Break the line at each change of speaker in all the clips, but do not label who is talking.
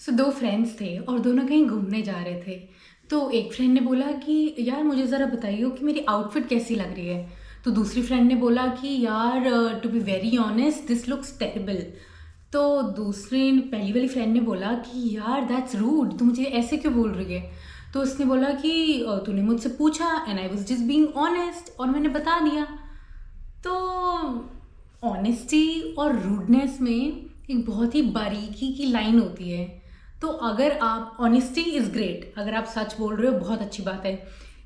दो फ्रेंड्स थे और दोनों कहीं घूमने जा रहे थे। तो एक फ्रेंड ने बोला कि यार मुझे ज़रा बताइए कि मेरी आउटफिट कैसी लग रही है। तो दूसरी फ्रेंड ने बोला कि यार to be very honest this looks terrible. तो दूसरी पहली वाली फ्रेंड ने बोला कि यार दैट्स रूड, तू मुझे ऐसे क्यों बोल रही है। तो उसने बोला कि तूने मुझसे पूछा and I was just being honest और मैंने बता दिया। तो ऑनेस्टी और रूडनेस में एक बहुत ही बारीकी की लाइन होती है। तो अगर आप ऑनेस्टी इज़ ग्रेट, अगर आप सच बोल रहे हो बहुत अच्छी बात है,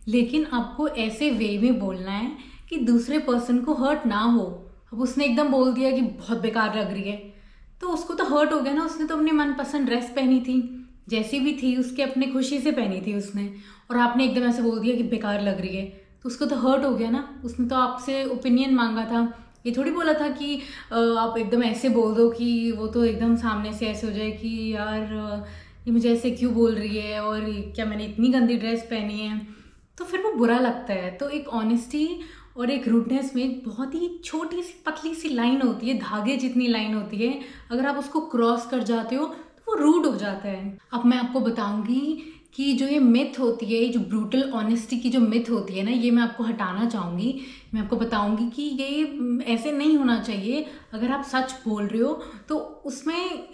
लेकिन आपको ऐसे वे में बोलना है कि दूसरे पर्सन को हर्ट ना हो। अब उसने एकदम बोल दिया कि बहुत बेकार लग रही है, तो उसको तो हर्ट हो गया ना। उसने तो अपनी मनपसंद ड्रेस पहनी थी, जैसी भी थी उसके अपने खुशी से पहनी थी उसने, और आपने एकदम ऐसे बोल दिया कि बेकार लग रही है, तो उसको तो हर्ट हो गया ना। उसने तो आपसे ओपिनियन मांगा था, ये थोड़ी बोला था कि आप एकदम ऐसे बोल दो कि वो तो एकदम सामने से ऐसे हो जाए कि यार ये मुझे ऐसे क्यों बोल रही है और क्या मैंने इतनी गंदी ड्रेस पहनी है। तो फिर वो बुरा लगता है। तो एक ऑनेस्टी और एक रूडनेस में एक बहुत ही छोटी सी पतली सी लाइन होती है, धागे जितनी लाइन होती है। अगर आप उसको क्रॉस कर जाते हो तो वो रूड हो जाता है। अब मैं आपको बताऊंगी कि जो ये मिथ होती है, जो ब्रूटल ऑनेस्टी की जो मिथ होती है ना, ये मैं आपको हटाना चाहूँगी। मैं आपको बताऊंगी कि ये ऐसे नहीं होना चाहिए। अगर आप सच बोल रहे हो तो उसमें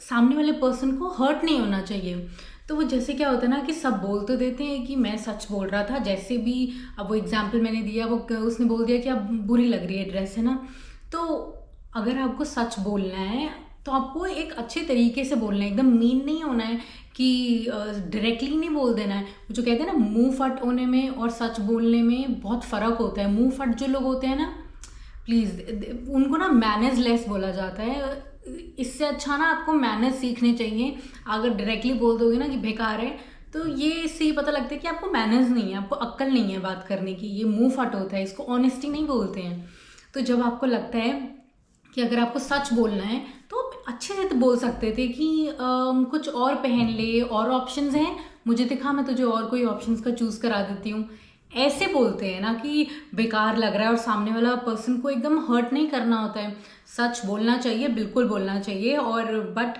सामने वाले पर्सन को हर्ट नहीं होना चाहिए। तो वो जैसे क्या होता है ना कि सब बोल तो देते हैं कि मैं सच बोल रहा था, जैसे भी अब वो एग्जाम्पल मैंने दिया, वो उसने बोल दिया कि अब बुरी लग रही है ड्रेस, है ना। तो अगर आपको सच बोलना है तो आपको एक अच्छे तरीके से बोलना है, एकदम मीन नहीं होना है कि डायरेक्टली नहीं बोल देना है। जो कहते हैं ना, मुंह फट होने में और सच बोलने में बहुत फ़र्क होता है। मुंह फट जो लोग होते हैं ना, प्लीज़ उनको ना मैनर्स लेस बोला जाता है। इससे अच्छा ना आपको मैनर्स सीखने चाहिए। अगर डायरेक्टली बोल दोगे ना कि बेकार है, तो ये इससे ही पता लगता है कि आपको मैनर्स नहीं है, आपको अक्ल नहीं है बात करने की। ये मुंह फट होता है, इसको ऑनेस्टी नहीं बोलते हैं। तो जब आपको लगता है कि अगर आपको सच बोलना है तो आप अच्छे से तो बोल सकते थे कि कुछ और पहन ले, और ऑप्शंस हैं, मुझे दिखा, मैं तुझे और कोई ऑप्शंस का चूज़ करा देती हूँ। ऐसे बोलते हैं ना कि बेकार लग रहा है, और सामने वाला पर्सन को एकदम हर्ट नहीं करना होता है। सच बोलना चाहिए, बिल्कुल बोलना चाहिए, और बट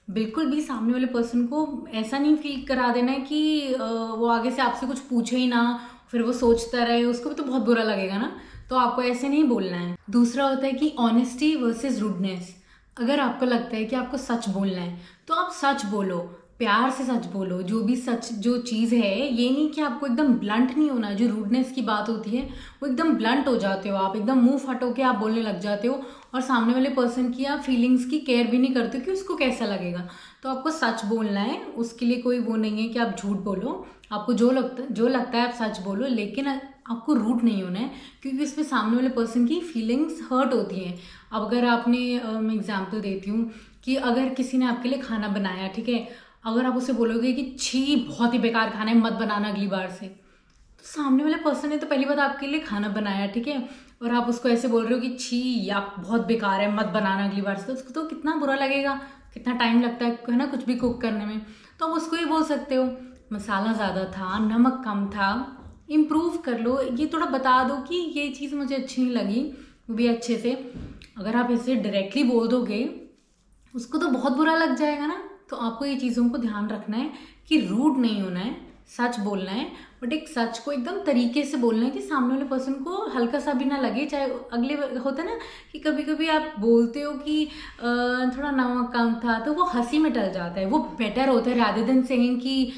बिल्कुल भी सामने वाले पर्सन को ऐसा नहीं फील करा देना है कि वो आगे से आपसे कुछ पूछे ही ना, फिर वो सोचता रहे, उसको भी तो बहुत बुरा लगेगा ना। तो आपको ऐसे नहीं बोलना है। दूसरा होता है कि ऑनेस्टी वर्सेस रूडनेस। अगर आपको लगता है कि आपको सच बोलना है तो आप सच बोलो, प्यार से सच बोलो। जो भी सच जो चीज़ है, ये नहीं कि आपको एकदम ब्लंट नहीं होना। जो रूडनेस की बात होती है वो एकदम ब्लंट हो जाते हो, आप एकदम मुंह फटो के आप बोलने लग जाते हो, और सामने वाले पर्सन की आप फीलिंग्स की केयर भी नहीं करते हो कि उसको कैसा लगेगा। तो आपको सच बोलना है, उसके लिए कोई वो नहीं है कि आप झूठ बोलो। आपको जो लगता है आप सच बोलो, लेकिन आपको रूड नहीं होना है, क्योंकि इसमें सामने वाले पर्सन की फीलिंग्स हर्ट होती हैं। अब अगर आपने मैं एग्जांपल देती हूँ कि अगर किसी ने आपके लिए खाना बनाया, ठीक है, अगर आप उसे बोलोगे कि छी बहुत ही बेकार खाना है, मत बनाना अगली बार से, तो सामने वाले पर्सन ने तो पहली बात आपके लिए खाना बनाया, ठीक है, और आप उसको ऐसे बोल रहे हो कि छी आप बहुत बेकार है, मत बनाना अगली बार से, तो उसको तो कितना बुरा लगेगा। कितना टाइम लगता है ना कुछ भी कुक करने में। तो आप उसको ही बोल सकते हो मसाला ज़्यादा था, नमक कम था, इम्प्रूव कर लो, ये थोड़ा बता दो कि ये चीज़ मुझे अच्छी नहीं लगी, वो भी अच्छे से। अगर आप ऐसे डायरेक्टली बोल दोगे उसको तो बहुत बुरा लग जाएगा ना। तो आपको ये चीज़ों को ध्यान रखना है कि रूड नहीं होना है, सच बोलना है, बट एक सच को एकदम तरीके से बोलना है कि सामने वाले पर्सन को हल्का सा भी ना लगे। चाहे अगले होता है ना कि कभी कभी आप बोलते हो कि थोड़ा नमक कम था, तो वो हंसी में टल जाता है, वो बेटर होता है रादर देन सेइंग कि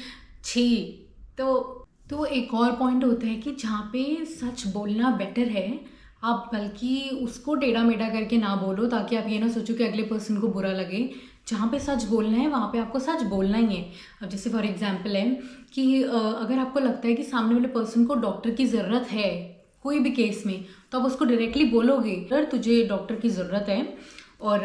छी। तो एक और पॉइंट होता है कि जहाँ पे सच बोलना बेटर है, आप बल्कि उसको टेढ़ा मेढ़ा करके ना बोलो, ताकि आप ये ना सोचो कि अगले पर्सन को बुरा लगे। जहाँ पे सच बोलना है वहाँ पे आपको सच बोलना ही है। अब जैसे फॉर एग्जांपल है कि अगर आपको लगता है कि सामने वाले पर्सन को डॉक्टर की ज़रूरत है कोई भी केस में, तो आप उसको डायरेक्टली बोलोगे अगर तुझे डॉक्टर की ज़रूरत है और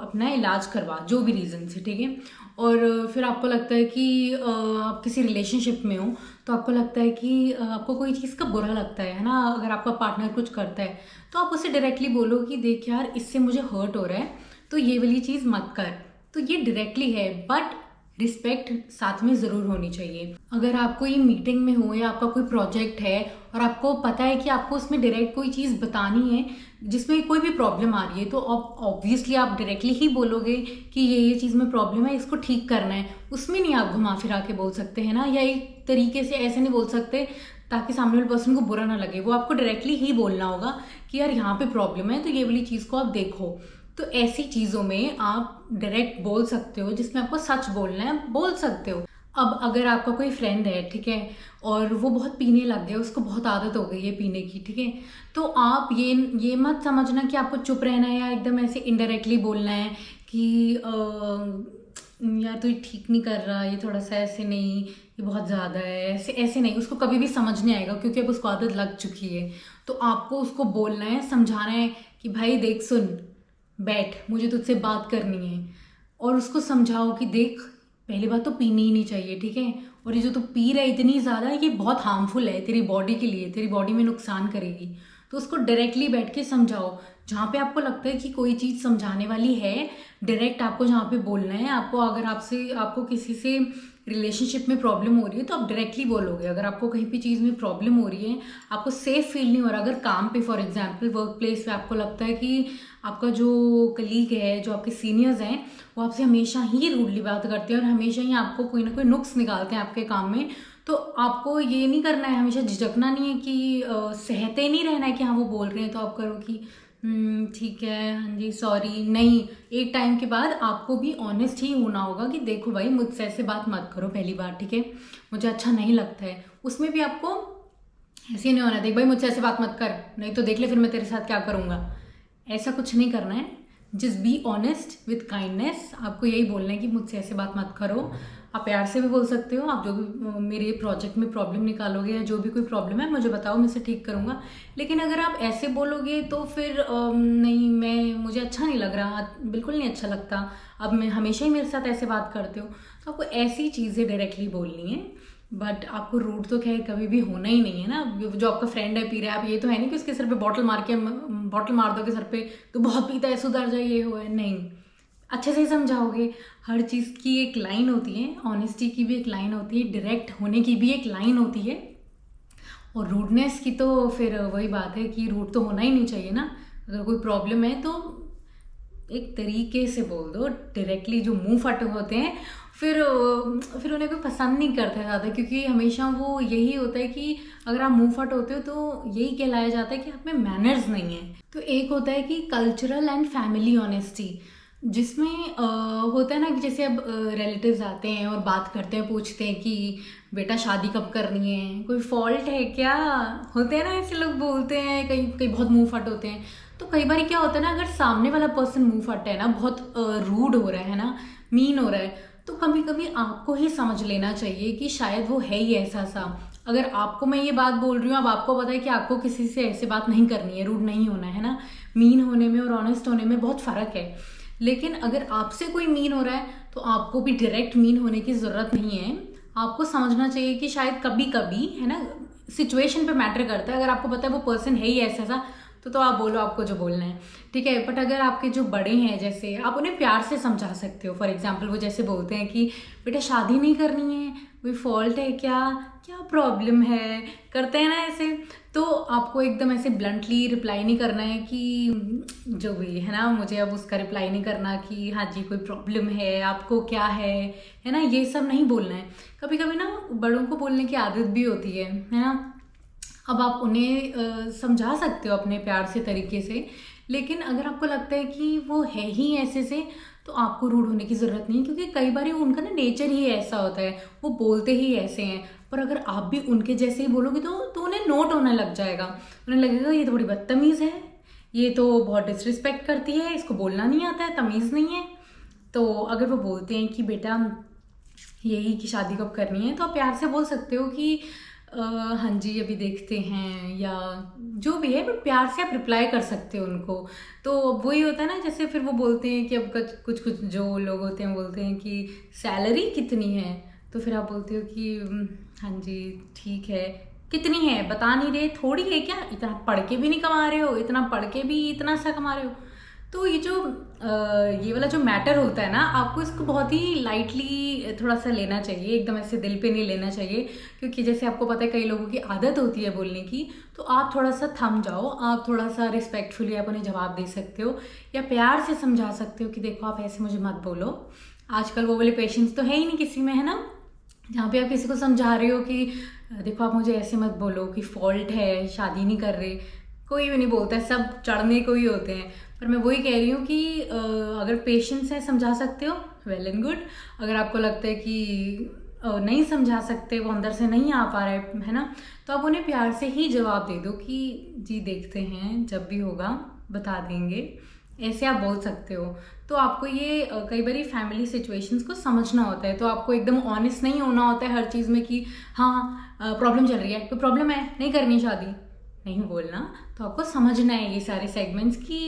अपना इलाज करवा, जो भी रीज़न से, ठीक है। और फिर आपको लगता है कि आप किसी रिलेशनशिप में हो, तो आपको लगता है कि आपको कोई चीज़ का बुरा लगता है ना, अगर आपका पार्टनर कुछ करता है, तो आप उसे डायरेक्टली बोलो कि देख यार इससे मुझे हर्ट हो रहा है, तो ये वाली चीज़ मत कर। तो ये डायरेक्टली है, बट रिस्पेक्ट साथ में ज़रूर होनी चाहिए। अगर आप कोई मीटिंग में हो या आपका कोई प्रोजेक्ट है और आपको पता है कि आपको उसमें डायरेक्ट कोई चीज़ बतानी है जिसमें कोई भी प्रॉब्लम आ रही है, तो ऑब्वियसली आप डायरेक्टली ही बोलोगे कि ये चीज़ में प्रॉब्लम है, इसको ठीक करना है। उसमें नहीं आप घुमा फिरा के बोल सकते हैं ना, या एक तरीके से ऐसे नहीं बोल सकते ताकि सामने वाले पर्सन को बुरा ना लगे। वो आपको डायरेक्टली ही बोलना होगा कि यार यहाँ पे प्रॉब्लम है, तो ये वाली चीज़ को आप देखो। तो ऐसी चीज़ों में आप डायरेक्ट बोल सकते हो, जिसमें आपको सच बोलना है बोल सकते हो। अब अगर आपका कोई फ्रेंड है, ठीक है, और वो बहुत पीने लग गया, उसको बहुत आदत हो गई है पीने की, ठीक है, तो आप ये मत समझना कि आपको चुप रहना है या एकदम ऐसे इनडायरेक्टली बोलना है कि यार तू ये ठीक नहीं कर रहा, ये थोड़ा सा ऐसे नहीं, ये बहुत ज़्यादा है, ऐसे ऐसे नहीं। उसको कभी भी समझ नहीं आएगा क्योंकि अब उसको आदत लग चुकी है। तो आपको उसको बोलना है, समझाना है कि भाई देख, सुन, बैठ, मुझे तुझसे बात करनी है। और उसको समझाओ कि देख, पहली बात तो पीनी ही नहीं चाहिए, ठीक है, और ये जो तू पी रहा है इतनी ज़्यादा, ये बहुत हार्मफुल है तेरी बॉडी के लिए, तेरी बॉडी में नुकसान करेगी। तो उसको डायरेक्टली बैठ के समझाओ। जहाँ पे आपको लगता है कि कोई चीज़ समझाने वाली है, डायरेक्ट आपको जहाँ पे बोलना है। आपको अगर आपको किसी से रिलेशनशिप में प्रॉब्लम हो रही है तो आप डायरेक्टली बोलोगे। अगर आपको कहीं भी चीज़ में प्रॉब्लम हो रही है, आपको सेफ फील नहीं हो रहा, अगर काम पे फॉर एग्जांपल वर्क प्लेस पे आपको लगता है कि आपका जो कलीग है, जो आपके सीनियर्स हैं, वो आपसे हमेशा ही रूडली बात करते हैं और हमेशा ही आपको कोई ना कोई नुक्स निकालते हैं आपके काम में, तो आपको ये नहीं करना है, हमेशा झिझकना नहीं है कि सहते नहीं रहना है कि हाँ वो बोल रहे हैं तो आप करो कि ठीक है, हाँ जी, सॉरी। नहीं, एक टाइम के बाद आपको भी ऑनेस्ट ही होना होगा कि देखो भाई, मुझसे ऐसे बात मत करो पहली बार, ठीक है, मुझे अच्छा नहीं लगता है। उसमें भी आपको ऐसे नहीं होना, देख भाई मुझसे ऐसे बात मत कर, नहीं तो देख ले फिर मैं तेरे साथ क्या करूँगा। ऐसा कुछ नहीं करना है। Just be honest with kindness. आपको यही बोलना है कि मुझसे ऐसे बात मत करो। आप प्यार से भी बोल सकते हो, आप जो भी मेरे प्रोजेक्ट में प्रॉब्लम निकालोगे या जो भी कोई प्रॉब्लम है मुझे बताओ, मैं इसे ठीक करूँगा। लेकिन अगर आप ऐसे बोलोगे तो फिर नहीं, मुझे अच्छा नहीं लग रहा, बिल्कुल नहीं अच्छा लगता, अब मैं हमेशा ही मेरे साथ ऐसे बात करते हो, तो आपको ऐसी चीज़ें डायरेक्टली बोलनी है। बट आपको रूड तो खैर कभी भी होना ही नहीं है ना। जो आपका फ्रेंड है पी रहा है, आप ये तो है नहीं कि उसके सर पे बॉटल मार दोगे सर पे, तो बहुत पीता है, सुधर जाए, ये हो है, नहीं। अच्छे से ही समझाओगे। हर चीज़ की एक लाइन होती है, ऑनेस्टी की भी एक लाइन होती है, डायरेक्ट होने की भी एक लाइन होती है, और रूडनेस की तो फिर वही बात है कि रूड तो होना ही नहीं चाहिए ना। अगर कोई प्रॉब्लम है तो एक तरीके से बोल दो डायरेक्टली। जो मुंह फटे होते हैं फिर उन्हें कोई पसंद नहीं करता है ज़्यादा, क्योंकि हमेशा वो यही होता है कि अगर आप मुंह फट होते हो तो यही कहलाया जाता है कि आप में मैनर्स नहीं है। तो एक होता है कि कल्चरल एंड फैमिली ऑनेस्टी, जिसमें होता है ना कि जैसे अब रिलेटिव्स आते हैं और बात करते हैं, पूछते हैं कि बेटा शादी कब करनी है, कोई फॉल्ट है क्या, होते हैं ना ऐसे लोग बोलते हैं, कई कई बहुत मुंह फट होते हैं। तो कई बार क्या होता है ना, अगर सामने वाला पर्सन मुंह फट है ना, बहुत रूड हो रहा है ना, मीन हो रहा है, तो कभी कभी आपको ही समझ लेना चाहिए कि शायद वो है ही ऐसा सा। अगर आपको मैं ये बात बोल रही हूँ, अब आपको पता है कि आपको किसी से ऐसे बात नहीं करनी है, रूड नहीं होना है ना। मीन होने में और ऑनेस्ट होने में बहुत फ़र्क है। लेकिन अगर आपसे कोई मीन हो रहा है तो आपको भी डायरेक्ट मीन होने की ज़रूरत नहीं है। आपको समझना चाहिए कि शायद कभी कभी, है ना, सिचुएशन पे मैटर करता है। अगर आपको पता है वो पर्सन है ही ऐसा सा, तो आप बोलो आपको जो बोलना है, ठीक है। बट अगर आपके जो बड़े हैं, जैसे आप उन्हें प्यार से समझा सकते हो। फॉर एग्जांपल वो जैसे बोलते हैं कि बेटा शादी नहीं करनी है, कोई फॉल्ट है क्या, क्या प्रॉब्लम है, करते हैं ना ऐसे, तो आपको एकदम ऐसे ब्लंटली रिप्लाई नहीं करना है कि जो भी है ना, मुझे अब उसका रिप्लाई नहीं करना कि हाँ जी कोई प्रॉब्लम है, आपको क्या है ना, ये सब नहीं बोलना है। कभी कभी ना बड़ों को बोलने की आदत भी होती है ना। अब आप उन्हें समझा सकते हो अपने प्यार से तरीके से, लेकिन अगर आपको लगता है कि वो है ही ऐसे से, तो आपको रूड होने की ज़रूरत नहीं है, क्योंकि कई बार उनका ना नेचर ही ऐसा होता है, वो बोलते ही ऐसे हैं। पर अगर आप भी उनके जैसे ही बोलोगे तो उन्हें नोट होने लग जाएगा, उन्हें लगेगा ये तो बड़ी बदतमीज़ है, ये तो बहुत डिसरिस्पेक्ट करती है, इसको बोलना नहीं आता है, तमीज़ नहीं है। तो अगर वो बोलते हैं कि बेटा यही कि शादी कब करनी है, तो आप प्यार से बोल सकते हो कि हाँ जी अभी देखते हैं, या जो भी है, बट प्यार से आप रिप्लाई कर सकते हो उनको। तो वही होता है ना, जैसे फिर वो बोलते हैं कि अब कुछ कुछ जो लोग होते हैं बोलते हैं कि सैलरी कितनी है, तो फिर आप बोलते हो कि हाँ जी ठीक है, कितनी है बता नहीं रहे, थोड़ी है क्या, इतना पढ़ के भी नहीं कमा रहे हो, इतना पढ़ के भी इतना सा कमा रहे हो। तो ये वाला जो मैटर होता है ना, आपको इसको बहुत ही लाइटली थोड़ा सा लेना चाहिए, एकदम ऐसे दिल पे नहीं लेना चाहिए। क्योंकि जैसे आपको पता है कई लोगों की आदत होती है बोलने की, तो आप थोड़ा सा थम जाओ, आप थोड़ा सा रिस्पेक्टफुली आप उन्हें जवाब दे सकते हो या प्यार से समझा सकते हो कि देखो आप ऐसे मुझे मत बोलो। आजकल वो वाले पेशेंस तो है ही नहीं किसी में, है ना, जहाँ पे आप किसी को समझा रहे हो कि देखो आप मुझे ऐसे मत बोलो कि फॉल्ट है, शादी नहीं कर रहे। कोई भी नहीं बोलता है, सब चढ़ने को ही होते हैं। पर मैं वही कह रही हूँ कि अगर पेशेंस है, समझा सकते हो, वेल एंड गुड। अगर आपको लगता है कि नहीं समझा सकते, वो अंदर से नहीं आ पा रहा है ना, तो आप उन्हें प्यार से ही जवाब दे दो कि जी देखते हैं, जब भी होगा बता देंगे, ऐसे आप बोल सकते हो। तो आपको ये कई बार फैमिली सिचुएशंस को समझना होता है, तो आपको एकदम ऑनेस्ट नहीं होना होता है हर चीज़ में कि हाँ प्रॉब्लम चल रही है, कोई प्रॉब्लम है, नहीं करनी शादी, नहीं बोलना। तो आपको समझना है ये सारे सेगमेंट्स की,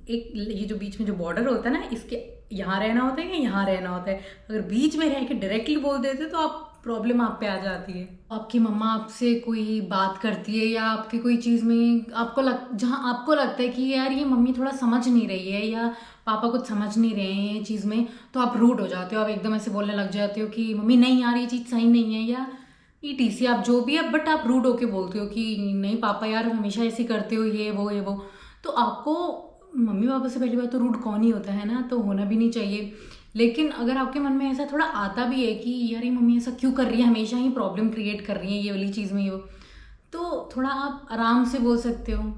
एक ये जो बीच में जो बॉर्डर होता है ना, इसके यहाँ रहना होता है या यहाँ रहना होता है। अगर बीच में रह के डायरेक्टली बोल देते तो आप प्रॉब्लम आप पे आ जाती है। आपकी मम्मा आपसे कोई बात करती है या आपकी कोई चीज़ में जहाँ आपको लगता है कि यार ये मम्मी थोड़ा समझ नहीं रही है या पापा कुछ समझ नहीं रहे हैं ये चीज़ में, तो आप रूड हो जाते हो, आप एकदम ऐसे बोलने लग जाते हो कि मम्मी नहीं यार ये चीज़ सही नहीं है, या ETC आप जो भी है, बट आप रूड होके बोलते हो कि नहीं पापा यार हमेशा ऐसे करते हो, ये वो। तो आपको मम्मी पापा से पहली बात तो रूड कौन ही होता है ना, तो होना भी नहीं चाहिए। लेकिन अगर आपके मन में ऐसा थोड़ा आता भी है कि यार ये मम्मी ऐसा क्यों कर रही है, हमेशा ही प्रॉब्लम क्रिएट कर रही है ये वाली चीज़ में ये वो, तो थोड़ा आप आराम से बोल सकते हो,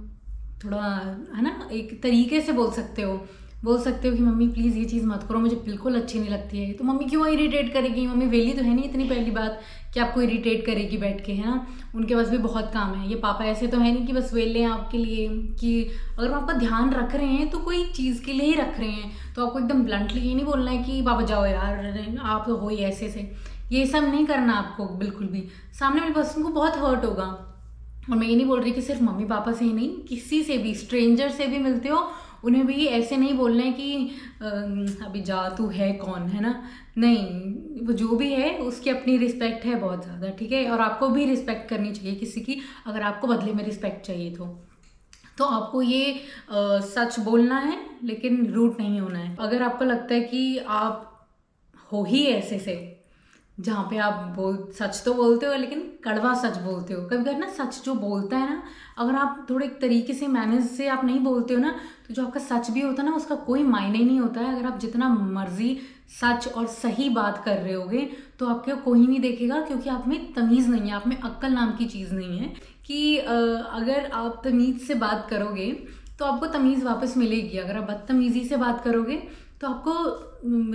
थोड़ा है ना, एक तरीके से बोल सकते हो कि मम्मी प्लीज़ ये चीज़ मत करो, मुझे बिल्कुल अच्छी नहीं लगती है। तो मम्मी क्यों इरिटेट करेगी, मम्मी वेली तो है नहीं इतनी, पहली बात कि आपको इरिटेट करेगी बैठ के, है ना, उनके पास भी बहुत काम है। ये पापा ऐसे तो है नहीं कि बस वेले हैं आपके लिए, कि अगर वो आपका ध्यान रख रहे हैं तो कोई चीज़ के लिए ही रख रहे हैं। तो आपको एकदम ब्लंटली ये नहीं बोलना है कि पापा जाओ यार आप तो हो ही ऐसे से, ये सब नहीं करना आपको बिल्कुल भी। सामने वाले पर्सन को बहुत हर्ट होगा। और मैं ये नहीं बोल रही कि सिर्फ मम्मी पापा से ही नहीं, किसी से भी, स्ट्रेंजर से भी मिलते हो उन्हें भी ऐसे नहीं बोलना है कि अभी जा तू है कौन, है ना, नहीं, वो जो भी है उसकी अपनी रिस्पेक्ट है बहुत ज़्यादा, ठीक है। और आपको भी रिस्पेक्ट करनी चाहिए किसी की, अगर आपको बदले में रिस्पेक्ट चाहिए तो आपको ये सच बोलना है लेकिन रूड नहीं होना है। अगर आपको लगता है कि आप हो ही ऐसे से, जहाँ पे आप सच तो बोलते हो लेकिन कड़वा सच बोलते हो, कभी कभी ना सच जो बोलता है ना, अगर आप थोड़े तरीके से मैनेज से आप नहीं बोलते हो ना, तो जो आपका सच भी होता है ना उसका कोई मायने नहीं होता है। अगर आप जितना मर्जी सच और सही बात कर रहे होगे तो आपके कोई नहीं देखेगा, क्योंकि आप में तमीज़ नहीं है, आप में अक्ल नाम की चीज़ नहीं है कि अगर आप तमीज़ से बात करोगे तो आपको तमीज़ वापस मिलेगी। अगर आप बदतमीज़ी से बात करोगे तो आपको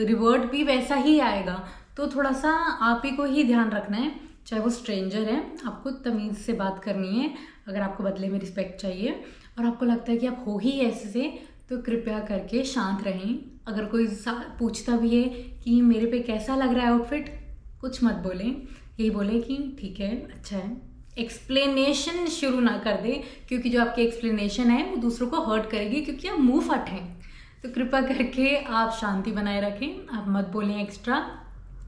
रिवर्ट भी वैसा ही आएगा। तो थोड़ा सा आप ही को ही ध्यान रखना है, चाहे वो स्ट्रेंजर है, आपको तमीज़ से बात करनी है। अगर आपको बदले में रिस्पेक्ट चाहिए और आपको लगता है कि आप हो ही ऐसे से, तो कृपया करके शांत रहें। अगर कोई पूछता भी है कि मेरे पे कैसा लग रहा है आउटफिट, कुछ मत बोलें, यही बोलें कि ठीक है, अच्छा है। एक्सप्लेनेशन शुरू ना कर दें, क्योंकि जो आपकी एक्सप्लेनेशन है वो दूसरों को हर्ट करेगी, क्योंकि आप मुँह फट हैं। तो कृपया करके आप शांति बनाए रखें, आप मत बोलें एक्स्ट्रा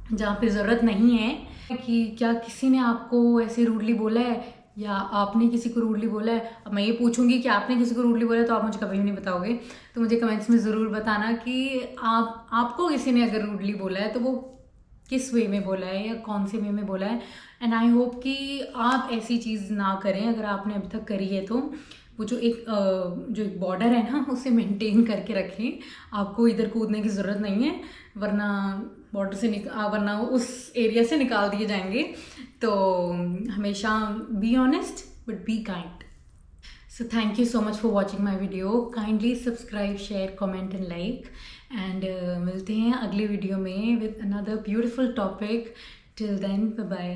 जहाँ पे ज़रूरत नहीं है। कि क्या किसी ने आपको ऐसे रूडली बोला है या आपने किसी को रूडली बोला है। अब मैं ये पूछूंगी कि आपने किसी को रूडली बोला है, तो आप मुझे कभी भी नहीं बताओगे। तो मुझे कमेंट्स में ज़रूर बताना कि आपको किसी ने अगर रूडली बोला है तो वो किस वे में बोला है या कौन से वे में बोला है। एंड आई होप कि आप ऐसी चीज़ ना करें, अगर आपने अभी तक करी है तो वो जो एक बॉर्डर है ना, उसे मेंटेन करके रखें। आपको इधर कूदने की ज़रूरत नहीं है, वरना बॉर्डर से वरना उस एरिया से निकाल दिए जाएंगे। तो हमेशा be honest but be kind. So thank you so much for watching my video. Kindly subscribe, share, comment and like. And मिलते हैं अगले वीडियो में with another beautiful topic. Till then, bye bye.